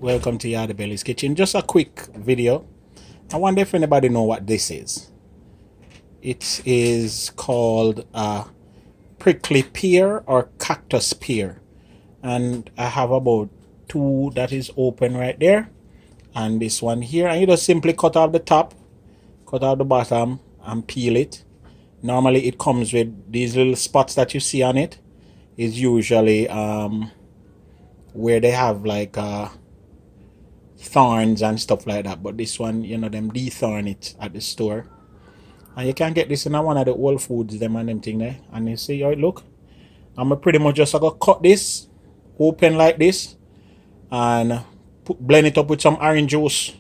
Welcome to Yardie's Kitchen. Just a quick video. I wonder if anybody know what this is. It is called Prickly Pear or Cactus Pear. And I have about two that is open right there. And this one here. And you just simply cut off the top, cut off the bottom, and peel it. Normally it comes with these little spots that you see on it. Is usually where they have like thorns and stuff like that, but this one, you know, them de-thorn it at the store, and you can get this in one of the Whole Foods them and them thing there. And you see how it look. I'm pretty much just gonna cut this open like this and blend it up with some orange juice.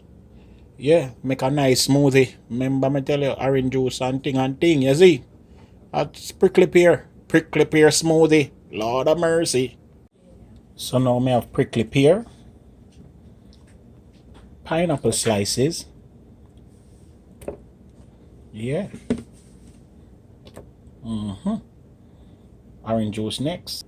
Yeah, make a nice smoothie. Remember me tell you, orange juice and thing, you see. That's prickly pear smoothie. Lord of mercy. So now we have prickly pear, pineapple slices, yeah, orange juice next.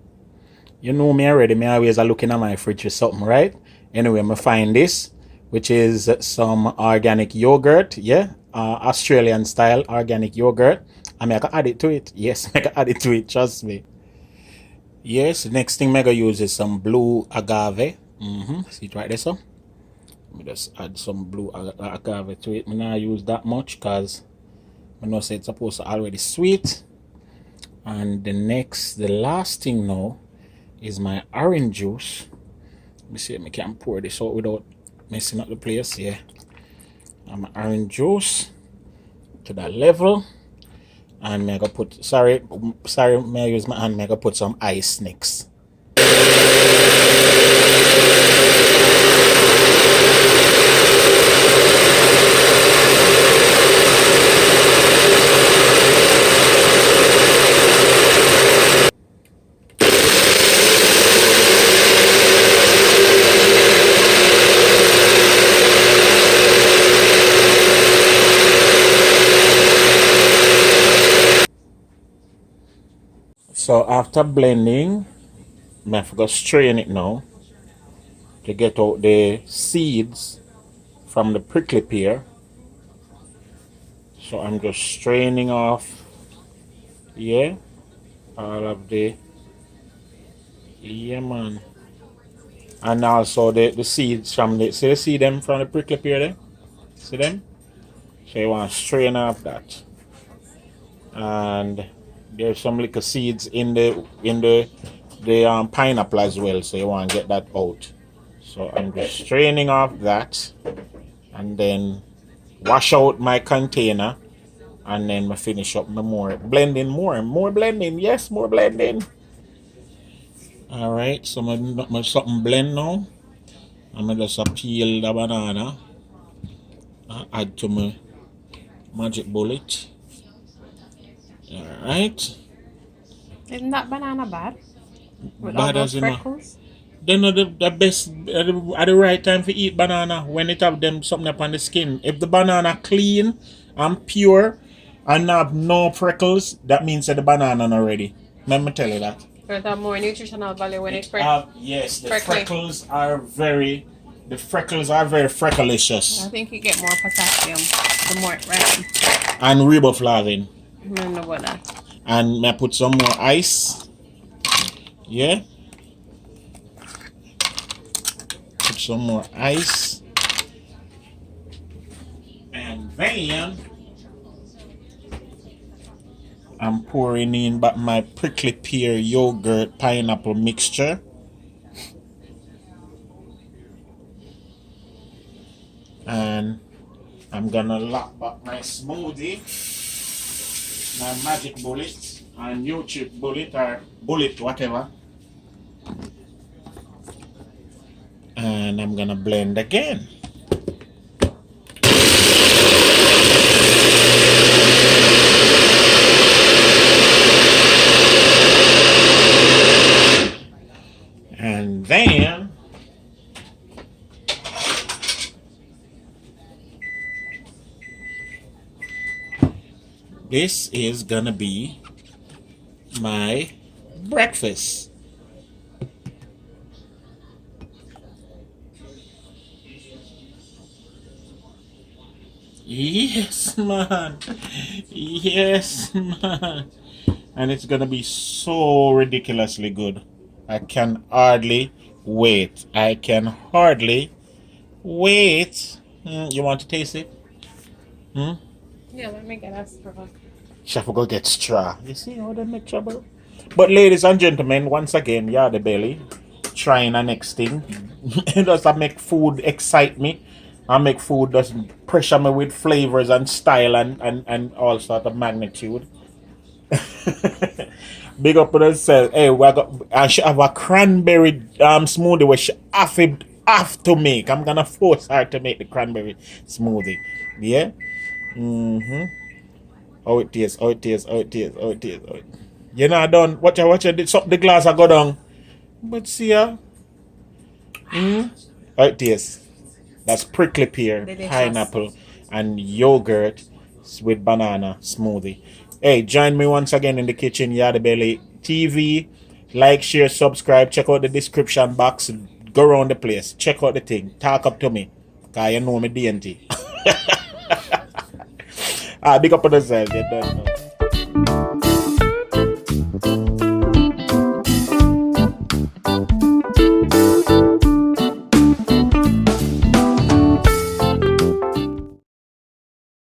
You know me already, me always are looking at my fridge for something, right? Anyway, I find this, which is some organic yogurt, yeah, Australian style organic yogurt. I mean, I can add it to it. Yes, I can add it to it, trust me. Yes, next thing I'm going to use is some blue agave. See it right there, so? Let me just add some blue agave to it. I'm not use that much because I know it's supposed to already sweet. And the last thing now is my orange juice. Let me see if I can pour this out without messing up the place. Yeah. And my orange juice to that level. And I'm gonna put sorry, may I use my hand, I'm gonna put some ice next. So after blending, I forgot to strain it now to get out the seeds from the prickly pear. So I'm just straining off, yeah, all of the, yeah man. And also the seeds from see them from the prickly pear there? See them? So you want to strain off that. And there's some little seeds in the pineapple as well, so you want to get that out. So I'm just straining off that and then wash out my container, and then I finish up my more blending. Yes, more blending. Alright, so my something blend now. I'm gonna just peel the banana and add to my magic bullet. Alright. Isn't that banana bad? With Bad all as those freckles? They know the best at the right time for eat banana when it have them something up on the skin. If the banana clean and pure and have no freckles, that means that the banana not ready. Let me tell you that. Or it have more nutritional value when it's yes, the freckly. freckles are very frecklicious. I think you get more potassium the more it ripe. And riboflavin. I don't know about that. And I put some more ice. Yeah. Put some more ice. And then I'm pouring in my prickly pear yogurt pineapple mixture. And I'm gonna lock back my smoothie, my magic bullet and YouTube bullet or bullet whatever. And I'm gonna blend again. And then this is gonna be my breakfast. Yes, man. Yes, man. And it's gonna be so ridiculously good. I can hardly wait. I can hardly wait. You want to taste it? Yeah, let me get a straw. Chef will go get straw. You see how they make trouble? But ladies and gentlemen, once again, Yardie Belly trying a next thing. It does make food excite me. I make food does pressure me with flavors and style and all sort of magnitude. Big up on herself. Hey, I should have a cranberry smoothie which she have to make. I'm gonna force her to make the cranberry smoothie. Yeah? Mm-hmm. How it tastes, how it tastes, how it tastes, how it tastes, how it. You know, I done. Watch you. Suck the glass, I go down. But see ya. How it tastes. That's prickly pear, Delicious. pineapple, and yogurt with banana smoothie. Hey, join me once again in the kitchen, Yardie Belly TV. Like, share, subscribe. Check out the description box. Go around the place. Check out the thing. Talk up to me. Because you know me DNT. Big up on yourself. You don't know.